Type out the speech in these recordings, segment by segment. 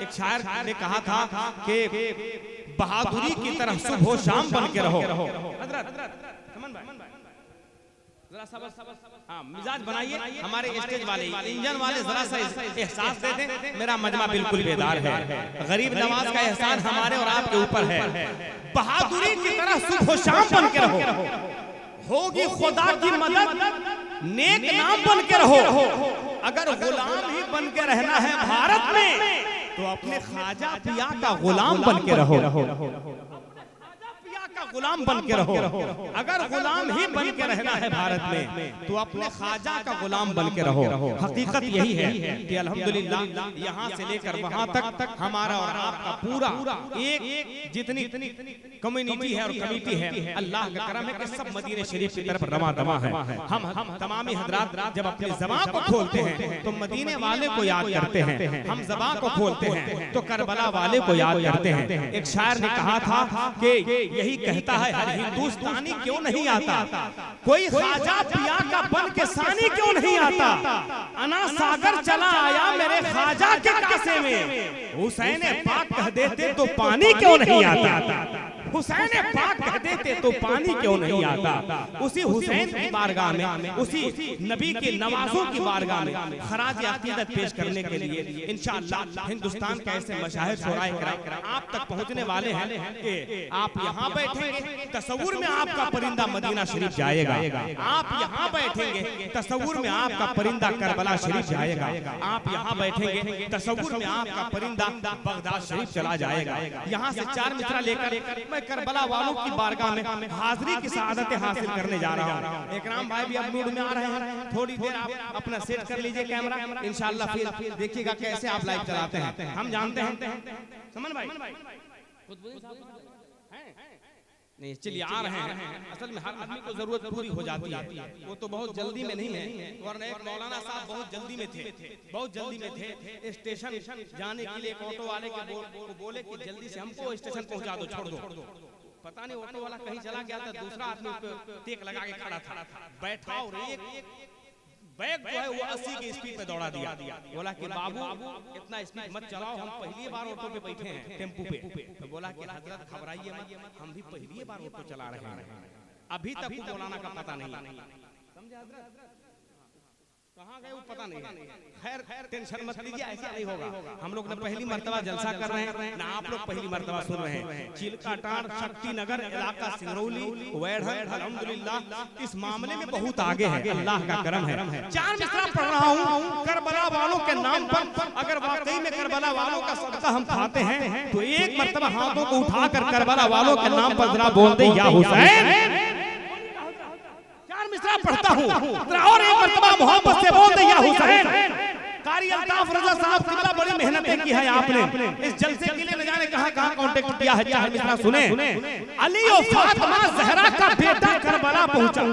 एक शायर ने कहा था कि बहादुरी की तरह सुबह शाम बन के रहो। हाँ, मिजाज बनाइए हमारे स्टेज वाले इंजन वाले, जरा सा एहसास दे दें मेरा मजमा बिल्कुल बेदार है। गरीब नवाज का एहसान हमारे और आपके ऊपर है। बहादुरी की तरह सुबह शाम बन के रहो, होगी खुदा की मदद, नेक नाम बन के रहो। अगर गुलाम ही बन के रहना है भारत में तो अपने ख्वाजा पिया का गुलाम बन के रहो, का गुलाम बन के रहो। अगर गुलाम ही बन के रहना है भारत में तो अपने ख्वाजा का गुलाम बन के रहो। हकीकत यही है कि अल्हम्दुलिल्लाह यहाँ से लेकर वहाँ तक हमारा और आपका पूरा एक जितनी कम्युनिटी है और कमेटी है, अल्लाह का करम है कि सब मदीने शरीफ की तरफ रवा दवा है। हम तमामी हजरात जब अपनी ज़बान को खोलते हैं तो मदीने वाले को याद करते हैं, हम ज़बान को खोलते हैं तो करबला वाले को याद करते हैं। एक शायर ने कहा था कि यही कहता है हर हिंदुस्तानी क्यों नहीं आता, कोई ख्वाजा पिया का बन के सानी क्यों नहीं आता। अना सागर चला आया मेरे ख्वाजा के कासे में, हुसैन पाक कह देते तो पानी क्यों नहीं आता। हुसैन पाक कह देते तो पानी क्यों नहीं आता। उसी हुसैन की बारगाह में, उसी नबी के नवाजों की बारगाह में खराज अकीदत पेश करने के लिए इंशाअल्लाह हिंदुस्तान के ऐसे मशाहिर शुराए किराम आप तक पहुंचने वाले हैं कि आप यहाँ बैठेंगे तसव्वुर में आपका परिंदा मदीना शरीफ जाएगा। आप यहाँ बैठेंगे तसव्वुर में आपका परिंदा करबला शरीफ जाएगा। आप यहाँ बैठेंगे तसव्वुर में आपका परिंदा बगदाद शरीफ चला जाएगा। यहाँ से 4 मिसरा लेकर मैं करबला वालों की बारगाह में हाजिरी की सआदतें हासिल करने जा रहा हूँ। इकराम भाई भी अब मूड में आ रहे हैं, थोड़ी देर आप अपना सेट कर लीजिए कैमरा, इंशाअल्लाह फिर देखिएगा कैसे आप लाइव चलाते हैं। हम जानते हैं समन भाई नहीं, चलिए आ रहे हैं। असल में हर आदमी को जरूरत पूरी हो जाती है, वो तो बहुत जल्दी में नहीं है। वरना एक मौलाना साहब बहुत जल्दी में थे, बहुत जल्दी में थे। स्टेशन जाने के लिए एक ऑटो वाले के बोले कि जल्दी से हमको स्टेशन पहुंचा दो, छोड़ दो। पता नहीं ऑटो वाला कहीं चला गया था, दूसरा आदमी टेक लगा के खड़ा था, बैठा और एक बैग जो है वो 80 की स्पीड पे दौड़ा दिया। बोला कि बाबू इतना स्पीड मत चलाओ, हम पहली बार ऑटो पे बैठे हैं, टेम्पू पे। तो बोला कि हजरत घबराइए मत, हम भी पहली बार ऑटो चला रहे हैं, अभी तक मौलाना का पता नहीं। समझे हजरत, कहाँ गए वो पता नहीं। खैर टेंशन मत लीजिए, ऐसा नहीं होगा। हम लोग ने पहली मर्तबा जलसा कर रहे हैं ना, आप लोग पहली मर्तबा सुन रहे हैं। चिल्काटाड़ शक्ति नगर इलाका सिंगरौली वेढ़न अल्हम्दुलिल्लाह इस मामले में बहुत आगे है, अल्लाह का करम है। 4 मिसरा पढ़ रहा हूँ करबला वालों के नाम पर। अगर वाकई में करबला वालों का सदका हम खाते हैं तो एक मर्तबा हाथों को उठाकर करबला वालों के नाम पर जरा बोल दे या हुसैन। मिसरा पढ़ता हूँ और एक मर्तबा मोहब्बत से बोल दे या हुसैन। कारी अल्ताफ रजा साहब कितना बड़ी मेहनत की है आपने इस जलसे के लिए, न जाने कहां कांटेक्ट किया है। 4 मिसरा सुने। अली और फातिमा ज़हरा का बेटा करबला पहुंचा।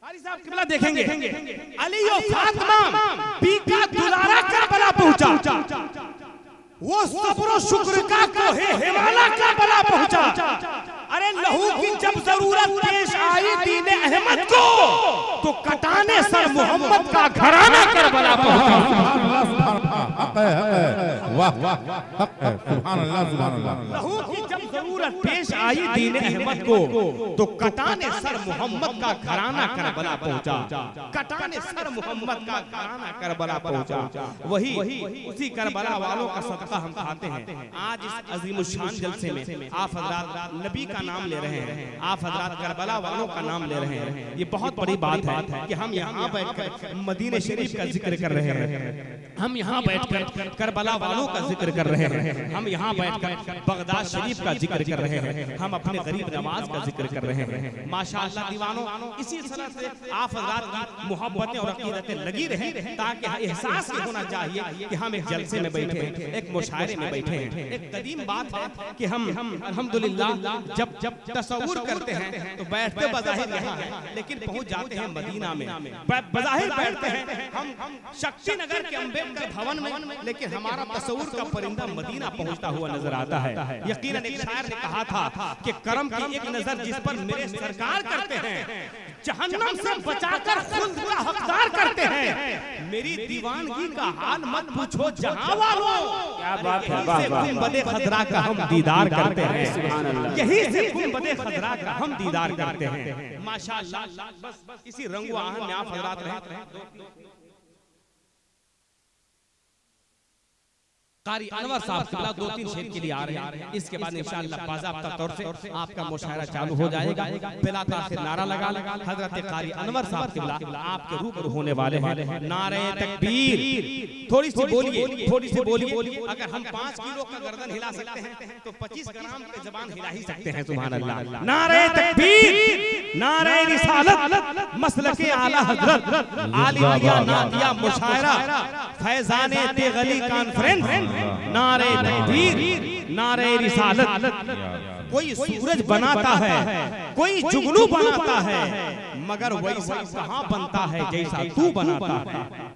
कारी साहब कितना देखेंगे। अली और फातिमा पीका दुलारा करबला पहुंचा, वो सब्र शुक्र का कोहे हिमालय करबला पहुंचा। अरे लहू की जब जरूरत पेश आई दीने अहमद को तो कटाने सर मोहम्मद का घराना करबला पहुंचा। लहू की जब जरूरत पेश आई दीने अहमद को तो कटाने सर मोहम्मद का घराना करबला पहुंचा। कटाने सर मोहम्मद का घराना करबला पहुंचा। वही उसी करबला वालों का सदका हम खाते हैं। आज इस अजीमुशान जलसे में आप हजरात नबी का नाम ले रहे हैं, आप हजरात करबला वालों का नाम ले रहे हैं। ये बहुत बड़ी बात है कि हम यहाँ बैठकर मदीने शरीफ का जिक्र कर रहे हैं, हम यहाँ बैठकर करबला वालों का जिक्र कर रहे हैं, हम यहाँ बैठकर बगदाद शरीफ का जिक्र कर रहे हैं, हम अपने गरीब नवाज का जिक्र कर रहे हैं। माशाअल्लाह दीवानों, इसी तरह से आप हजरात की मोहब्बतें और अकीदतें लगी रही ताकि एहसास ये होना चाहिए कि हम एक जलसे में बैठे हैं, एक मुशायरे में बैठे हैं। एक कदीम बात है कि हम अल्हम्दुलिल्लाह जब तसव्वुर करते हैं तो बैठते बज़ाहिर यहाँ है, लेकिन पहुंच जाते हैं मदीना में। बज़ाहिर बैठते हैं हम शक्ति नगर के अम्बेडकर भवन में, लेकिन हमारा तस्वुर का परिंदा मदीना पहुंचता हुआ नजर आता है। यकीनन एक शायर ने कहा था कि करम की एक नजर जिस पर मेरे सरकार करते हैं, जहन्नम से बचाकर खुल्द का हकदार करते हैं। मेरी दीवानगी का हाल मत पूछो जहां वालों, क्या बात है, यहीं से गुंबदे खदरा का हम दीदार करते हैं, यहीं से गुंबदे खदरा का हम दीदार करते हैं। माशाअल्लाह, बस इसी रंगो आहन में आप हजरात रहे। कारी अनवर साहब किबला 2-3 शेर के लिए आ रहे हैं। इसके बाद इंशाअल्लाह बाज़ाब्ता तौर से आपका मुशायरा चालू हो जाएगा। बिला ताखिर नारा लगा हजरत कारी अनवर साहब किबला आपके रूबरू होने वाले हैं। नारे तकबीर, थोड़ी सी बोलिए, थोड़ी सी बोलिए। अगर हम 5 किलो का गर्दन हिला सकते हैं तो 25 ग्राम की ज़बान हिला ही सकते हैं। सुभान अल्लाह। नारे तकबीर, नारे रिसालत, मसलके आला हजरत, आलिया नादिया मुशायरा, फैजाने तेगली कॉन्फ्रेंस, नारे तकबीर, नारे रिसालत। कोई सूरज बनाता है, कोई जुगनू बनाता है, मगर वैसा कहां बनता है जैसा तू बनाता है।